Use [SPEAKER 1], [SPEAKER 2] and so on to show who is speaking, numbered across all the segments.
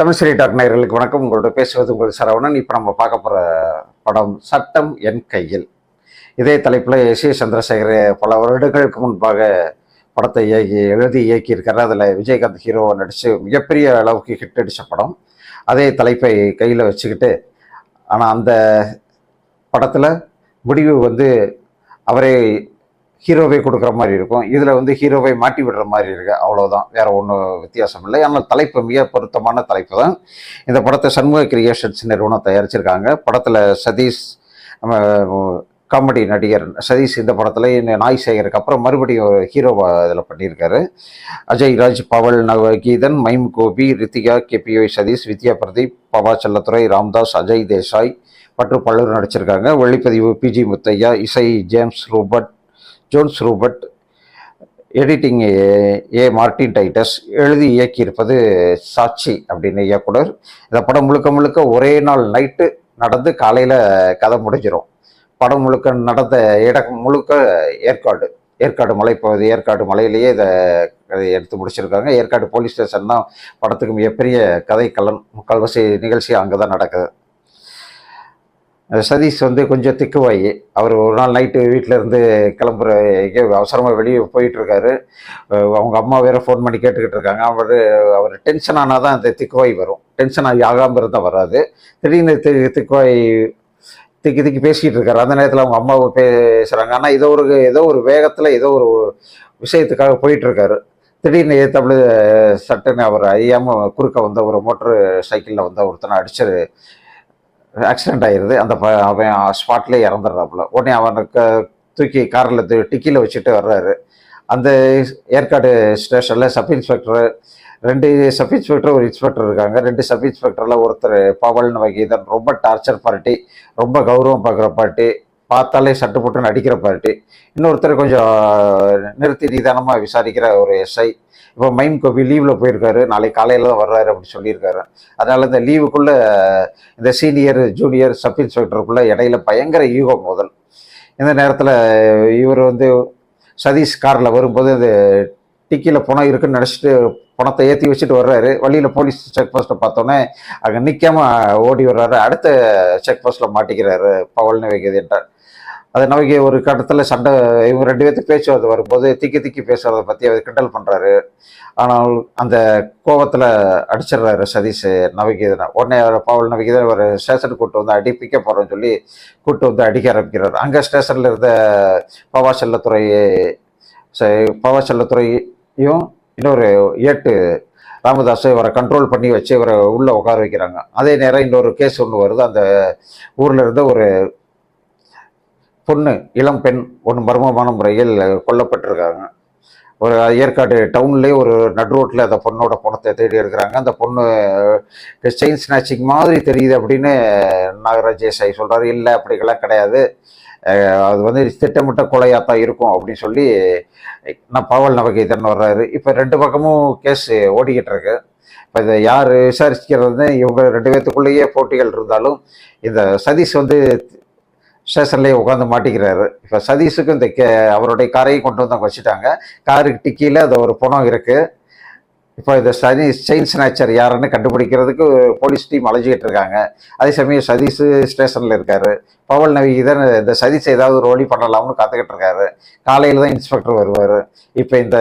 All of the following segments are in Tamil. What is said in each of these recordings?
[SPEAKER 1] தமிழ் சிறை டாக் நேயர்களுக்கு வணக்கம். உங்களோட பேசுவது உங்கள் சரவணன். இப்போ நம்ம பார்க்க போகிற படம் சட்டம் என் கையில். இதே தலைப்பில் எஸ்.ஏ. சந்திரசேகர் பல வருடங்களுக்கு முன்பாக படத்தை எழுதி இயக்கியிருக்காரு. அதில் விஜயகாந்த் ஹீரோவை நடித்து மிகப்பெரிய அளவுக்கு ஹிட் அடித்த படம். அதே தலைப்பை கையில் வச்சுக்கிட்டு, ஆனால் அந்த படத்தில் முடிவு அவரே ஹீரோவை கொடுக்குற மாதிரி இருக்கும். இதில் ஹீரோவை மாட்டி விடுற மாதிரி இருக்கு. அவ்வளோதான், வேற ஒன்றும் வித்தியாசம் இல்லை. ஆனால் தலைப்பு மிக பொருத்தமான தலைப்பு தான். இந்த படத்தை சண்முக கிரியேஷன்ஸ் நிறுவனம் தயாரிச்சிருக்காங்க. படத்தில் சதீஷ், நம்ம காமெடி நடிகர் சதீஷ் இந்த படத்தில் நாய் சேகருக்கு அப்புறம் மறுபடியும் ஒரு ஹீரோவா இதில் பண்ணியிருக்காரு. அஜய் ராஜ், பவல் நவகீதன், மைம் கோபி, ரித்திகா, கேபிஒய் சதீஷ், வித்யா பிரதீப், பவா செல்லத்துறை, ராம்தாஸ், அஜய் தேசாய் மற்றும் பலரும் நடிச்சிருக்காங்க. ஒளிப்பதிவு பிஜி முத்தையா, இசை Jones Rupert, editing A Martin Titus, எழுதி இயக்கியிருப்பது சாட்சி அப்படின்னு இயக்குனர். இந்த படம் முழுக்க முழுக்க ஒரே நாள் நைட்டு நடந்து காலையில் கதை முடிஞ்சிடும். படம் முழுக்க நடந்த இடம் முழுக்க ஏற்காடு மலைப்பகுதி. ஏற்காடு மலையிலேயே இதை எடுத்து முடிச்சிருக்காங்க. ஏற்காடு போலீஸ் ஸ்டேஷன் தான் படத்துக்கு மிகப்பெரிய கதைக்களம். முக்கால்வாசி நிகழ்ச்சி அங்கே தான் நடக்குது. சதீஷ் கொஞ்சம் திக்குவாயி. அவர் ஒரு நாள் நைட்டு வீட்டில் இருந்து கிளம்புற அவசரமாக வெளியே போயிட்டுருக்காரு. அவங்க அம்மா வேறு ஃபோன் பண்ணி கேட்டுக்கிட்டு இருக்காங்க. அவர் டென்ஷன் ஆனால் தான் அந்த திக்குவாய் வரும். டென்ஷன் ஆகாமல் இருந்தால் வராது. திடீர்னு திக்குவாய் திக்கி பேசிக்கிட்டு இருக்காரு. அந்த நேரத்தில் அவங்க அம்மாவை பேசுகிறாங்க. ஆனால் ஏதோ ஒரு வேகத்தில் ஏதோ ஒரு விஷயத்துக்காக போயிட்டுருக்காரு. திடீர்னு ஏற்றப்படி சட்டுன்னு அவர் அறியாமல் குறுக்க ஒரு மோட்டர் சைக்கிளில் ஒருத்தனை அடிச்சு ஆக்சிடென்ட் ஆயிடுது. அவன் ஸ்பாட்லேயே இறந்துடுறாப்புல. உடனே அவனுக்கு தூக்கி காரில் டிக்கியில் வச்சுட்டு வர்றாரு. அந்த ஏற்காடு ஸ்டேஷனில் சப் இன்ஸ்பெக்டர், 2 சப் இன்ஸ்பெக்டர், ஒரு இன்ஸ்பெக்டர் இருக்காங்க. 2 சப் இன்ஸ்பெக்டரில் ஒருத்தர் பவல்னு வகைதான் ரொம்ப டார்ச்சர் பார்ட்டி, ரொம்ப கௌரவம் பார்க்குற பார்ட்டி, பார்த்தாலே சட்டு போட்டுன்னு அடிக்கிற பார்ட்டி. இன்னொருத்தர் கொஞ்சம் நிறுத்தி நிதானமாக விசாரிக்கிற ஒரு எஸ்ஐ. இப்போ மைம் கோபி லீவில் போயிருக்காரு, நாளைக்கு காலையில் தான் வர்றாரு அப்படின்னு சொல்லியிருக்காரு. அதனால் இந்த லீவுக்குள்ளே இந்த சீனியர் ஜூனியர் சப் இன்ஸ்பெக்டருக்குள்ளே இடையில பயங்கர ஈகோ மோதல். இந்த நேரத்தில் இவர் சதீஷ் காரில் வரும்போது இந்த டிக்கியில் பணம் இருக்குன்னு நினச்சிட்டு பணத்தை ஏற்றி வச்சுட்டு வர்றாரு. வழியில் போலீஸ் செக் போஸ்ட்டை பார்த்தோன்னே அங்கே நிற்காம ஓடி வர்றாரு. அடுத்த செக் போஸ்ட்டில் மாட்டிக்கிறாரு பவல்னு வைக்கிறது என்றார். அது நவைக்கு ஒரு கட்டத்தில் சண்டை, இவங்க 2 பேர்த்துக்கு பேச்சுவார்த்தை வரும்போது திக்கி பேசுறதை பற்றி அவர் கிண்டல் பண்ணுறாரு. ஆனால் அந்த கோபத்தில் அடிச்சிடுறாரு சதீஷ் நவகீதனை. உடனே பவல் நவகீதன் ஒரு ஸ்டேஷனுக்கு கூப்பிட்டு அடிப்பிக்க போகிறோன்னு சொல்லி கூப்பிட்டு அடிக்க ஆரம்பிக்கிறார். அங்கே ஸ்டேஷனில் இருந்த பவா செல்லத்துறையும் இன்னொரு ஏட்டு ராமதாஸ் இவரை கண்ட்ரோல் பண்ணி வச்சு இவரை உள்ளே உட்கார வைக்கிறாங்க. அதே நேரம் இன்னொரு கேஸ் ஒன்று வருது. அந்த ஊரில் இருந்த ஒரு பொண்ணு, இளம் பெண் ஒன்று மர்மமான முறையில் கொல்லப்பட்டிருக்காங்க. ஒரு ஏற்காடு டவுன்லேயே ஒரு நடு ரோட்டில் அந்த பொண்ணோட பணத்தை தேடி எடுக்கிறாங்க. அந்த பொண்ணு செயின் ஸ்நாச்சிங் மாதிரி தெரியுது அப்படின்னு நாகராஜ் தேசாய் சொல்கிறாரு. இல்லை, அப்படிக்கெல்லாம் கிடையாது, அது திட்டமிட்ட கொலையாக தான் இருக்கும் அப்படின்னு சொல்லி பவல் நவகீதன் வர்றாரு. இப்போ 2 பக்கமும் கேஸ் ஓடிக்கிட்டு இருக்கு. இப்போ இதை யார் விசாரிக்கிறது? இவங்க 2 பேர்த்துக்குள்ளேயே போட்டிகள் இருந்தாலும் இந்த சதீஷ் ஸ்டேஷன்லேயே உட்காந்து மாட்டிக்கிறாரு. இப்போ சதீஷுக்கு இந்த அவருடைய காரையும் கொண்டு அங்கே வச்சுட்டாங்க. காருக்கு டிக்கியில் அது ஒரு பணம் இருக்குது. இப்போ இந்த செயின் ஸ்நாச்சர் யாருன்னு கண்டுபிடிக்கிறதுக்கு போலீஸ் டீம் அலைஞ்சிக்கிட்டு இருக்காங்க. அதே சமயம் சதீஷ் ஸ்டேஷனில் இருக்காரு. பவல் நவகீதன் இந்த சதீஷ் ஏதாவது ஒரு வழி பண்ணலாம்னு காத்துக்கிட்டு இருக்காரு. காலையில் தான் இன்ஸ்பெக்டர் வருவார். இப்போ இந்த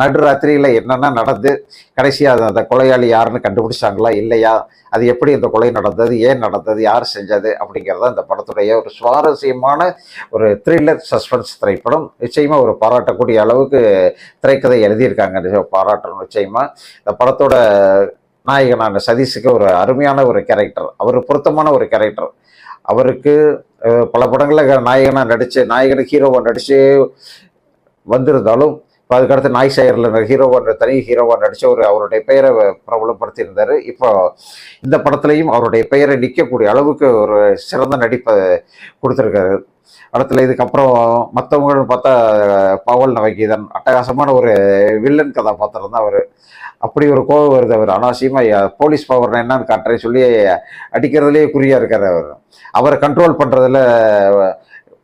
[SPEAKER 1] நடுராத்திரியில் என்னென்ன நடந்து கடைசியாக அந்த கொலையாளி யாருன்னு கண்டுபிடிச்சாங்களா இல்லையா, அது எப்படி இந்த கொலை நடந்தது, ஏன் நடந்தது, யார் செஞ்சது அப்படிங்கிறத இந்த படத்துடைய ஒரு சுவாரஸ்யமான ஒரு த்ரில்லர் சஸ்பென்ஸ் திரைப்படம். நிச்சயமாக ஒரு பாராட்டக்கூடிய அளவுக்கு திரைக்கதை எழுதியிருக்காங்க. பாராட்டணும் நிச்சயமாக. இந்த படத்தோட நாயகனான சதீஷுக்கு ஒரு அருமையான ஒரு கேரக்டர், அவர் பொருத்தமான ஒரு கேரக்டர். அவருக்கு பல படங்களில் நாயகனுக்கு ஹீரோவாக நடித்து வந்திருந்தாலும் இப்போ அதுக்கடுத்து நாய் சேகரில் தனி ஹீரோவாக நடித்த அவருடைய பெயரை பிரபலப்படுத்தியிருந்தார். இப்போ இந்த படத்துலையும் அவருடைய பெயரை நிற்கக்கூடிய அளவுக்கு ஒரு சிறந்த நடிப்பை கொடுத்துருக்காரு. படத்தில் இதுக்கப்புறம் மற்றவங்கன்னு பார்த்தா பவல் நவகீதன் அட்டகாசமான ஒரு வில்லன் கதாபாத்திரம் தான் அவர். அப்படி ஒரு கோபம் வருது. அவர் அனாவசியமாக போலீஸ் பவர் என்னன்னு காட்டுறேன்னு சொல்லி அடிக்கிறதுலேயே குறியாக இருக்கார். அவரை கண்ட்ரோல் பண்ணுறதுல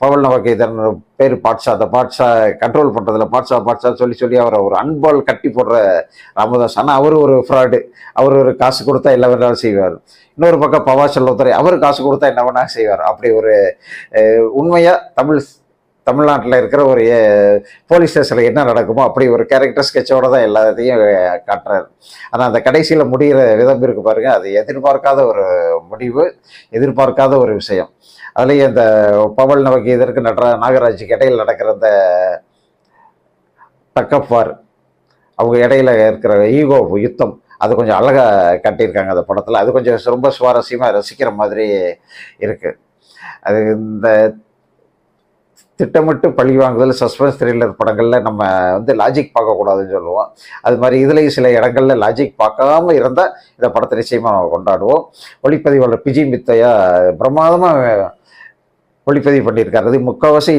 [SPEAKER 1] பவல் நவகீதன் பேர் பாட்ஷா, அந்த பாட்ஷா கண்ட்ரோல் பண்ணுறதுல பாட்ஷா சொல்லி சொல்லி அவரை ஒரு அன்பால் கட்டி போடுற ராமதாஸ். ஆனால் அவர் ஒரு ஃப்ராடு. அவர் ஒரு காசு கொடுத்தா என்ன வேணாலும் செய்வார். இன்னொரு பக்கம் பவா செல்லத்துறை, அவர் காசு கொடுத்தா என்ன வேணாலும் செய்வார். அப்படி ஒரு உண்மையாக தமிழ்நாட்டில் இருக்கிற ஒரு போலீஸ் ஸ்டேஷனில் என்ன நடக்குமோ அப்படி ஒரு கேரக்டர் ஸ்கெட்சோட தான் எல்லாத்தையும் காட்டுறாரு. ஆனால் அந்த கடைசியில் முடிகிற விதம் இருக்கு பாருங்க, அது எதிர்பார்க்காத ஒரு முடிவு, எதிர்பார்க்காத ஒரு விஷயம். அதுலேயும் இந்த பவல் நவகீதருக்கு நாகராஜுக்கு இடையில் நடக்கிற அந்த தக்கப்பார், அவங்க இடையில இருக்கிற ஈகோ யுத்தம், அது கொஞ்சம் அழகாக காட்டியிருக்காங்க அந்த படத்தில். அது கொஞ்சம் ரொம்ப சுவாரஸ்யமாக ரசிக்கிற மாதிரி இருக்குது. அது இந்த திட்டமிட்டு பழி வாங்குதல் சஸ்பென்ஸ் த்ரில்லர் படங்களில் நம்ம லாஜிக் பார்க்கக்கூடாதுன்னு சொல்லுவோம். அது மாதிரி இதுலேயும் சில இடங்களில் லாஜிக் பார்க்காம இருந்தால் இந்த படத்தை நிச்சயமாக நம்ம கொண்டாடுவோம். ஒளிப்பதிவாளர் பிஜி மித்தையா பிரமாதமாக ஒளிப்பதிவு பண்ணியிருக்காரு. அது முக்கால்வாசி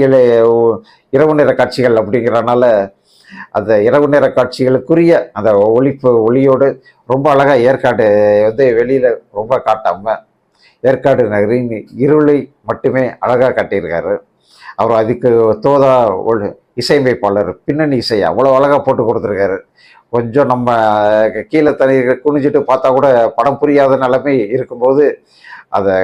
[SPEAKER 1] இரவு நேர காட்சிகள் அப்படிங்கிறனால அந்த இரவு நேர காட்சிகளுக்குரிய அந்த ஒளியோடு ரொம்ப அழகாக ஏற்காடு வெளியில் ரொம்ப காட்டாமல் ஏற்காடு நகரின் இருளை மட்டுமே அழகாக காட்டியிருக்காரு. அவர் அதுக்கு தோதா இசையமைப்பாளர் பின்னணி இசை அவ்வளோ அழகாக போட்டு கொடுத்துருக்காரு. கொஞ்சம் நம்ம கீழே தனி குனிஞ்சிட்டு பார்த்தா கூட படம் புரியாத நிலைமை இருக்கும்போது அதை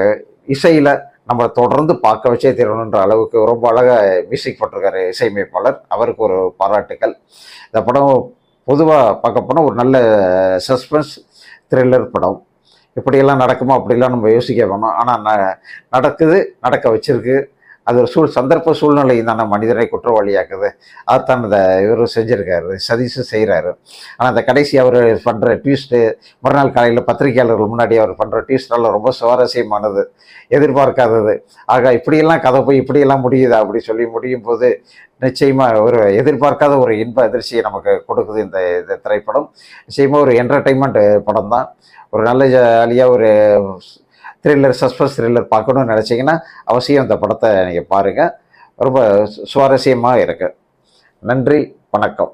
[SPEAKER 1] இசையில் நம்ம தொடர்ந்து பார்க்க வச்சே தீரணுன்ற அளவுக்கு ரொம்ப அழகாக மியூசிக் போட்டிருக்காரு இசையமைப்பாளர். அவருக்கு ஒரு பாராட்டுக்கள். இந்த படம் பொதுவாக பார்க்க போனால் ஒரு நல்ல சஸ்பென்ஸ் த்ரில்லர் படம். இப்படியெல்லாம் நடக்குமா அப்படிலாம் நம்ம யோசிக்க வேணும். ஆனால் நடக்குது, நடக்க வச்சிருக்கு. அது ஒரு சந்தர்ப்ப சூழ்நிலை தானே மனிதரை குற்றவாளியாக்குது. அதுதான் இந்த இவரும் செஞ்சுருக்காரு, சதீஷும் செய்கிறாரு. ஆனால் அந்த கடைசி அவர் பண்ணுற ட்விஸ்ட்டு, மறுநாள் காலையில் பத்திரிகையாளர்கள் முன்னாடி அவர் பண்ணுற ட்விஸ்டெல்லாம் ரொம்ப சுவாரஸ்யமானது, எதிர்பார்க்காதது. ஆக இப்படியெல்லாம் கதை போய் இப்படியெல்லாம் முடியுதா அப்படி சொல்லி முடியும் போது நிச்சயமாக ஒரு எதிர்பார்க்காத ஒரு இன்ப அதிர்ச்சியை நமக்கு கொடுக்குது இந்த திரைப்படம். நிச்சயமாக ஒரு என்டர்டெயின்மெண்ட் படம் தான். ஒரு நல்ல ஜாலியாக ஒரு த்ரில்லர், சஸ்பென்ஸ் த்ரில்லர் பார்க்கணும்னு நினச்சிங்கன்னா அவசியம் இந்த படத்தை நீங்கள் பாருங்கள். ரொம்ப சுவாரஸ்யமாக இருக்குது. நன்றி, வணக்கம்.